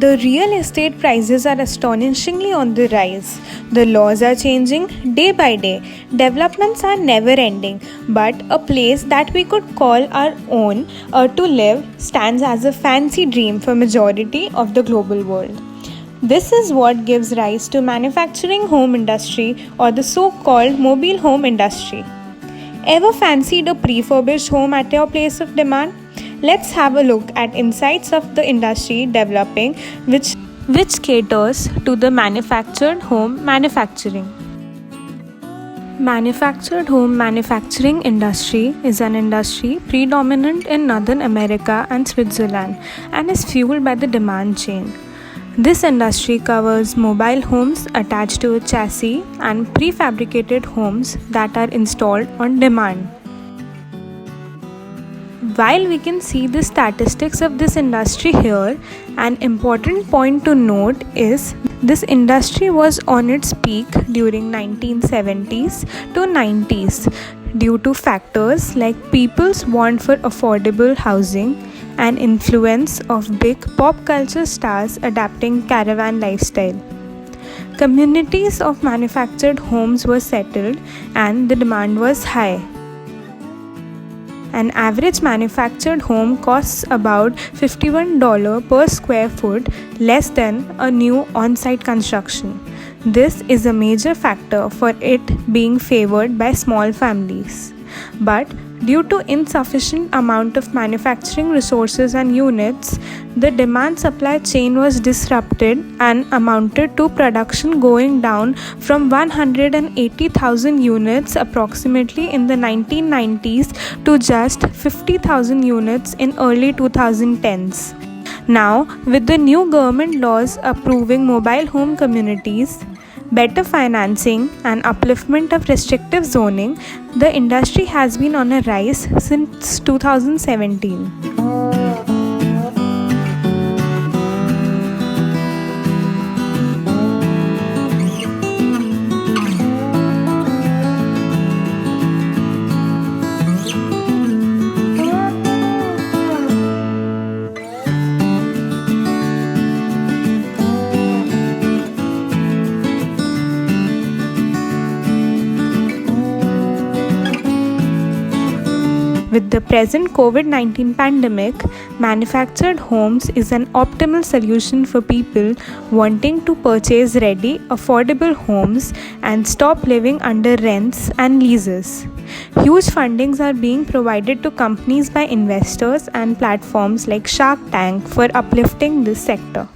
The real estate prices are astonishingly on the rise. The laws are changing day by day. Developments are never ending. But a place that we could call our own to live stands as a fancy dream for majority of the global world. This is what gives rise to manufacturing home industry or the so-called mobile home industry. Ever fancied a prefurbished home at your place of demand? Let's have a look at insights of the industry developing which caters to the manufactured home manufacturing. Manufactured home manufacturing industry is an industry predominant in Northern America and Switzerland and is fueled by the demand chain. This industry covers mobile homes attached to a chassis and prefabricated homes that are installed on demand. While we can see the statistics of this industry here, an important point to note is this industry was on its peak during 1970s to 90s due to factors like people's want for affordable housing and influence of big pop culture stars adapting caravan lifestyle. Communities of manufactured homes were settled and the demand was high. An average manufactured home costs about $51 per square foot, less than a new on-site construction. This is a major factor for it being favored by small families. But due to insufficient amount of manufacturing resources and units, the demand-supply chain was disrupted and amounted to production going down from 180,000 units approximately in the 1990s to just 50,000 units in early 2010s. Now, with the new government laws approving mobile home communities, better financing and upliftment of restrictive zoning, the industry has been on a rise since 2017. With the present COVID-19 pandemic, manufactured homes is an optimal solution for people wanting to purchase ready, affordable homes and stop living under rents and leases. Huge fundings are being provided to companies by investors and platforms like Shark Tank for uplifting this sector.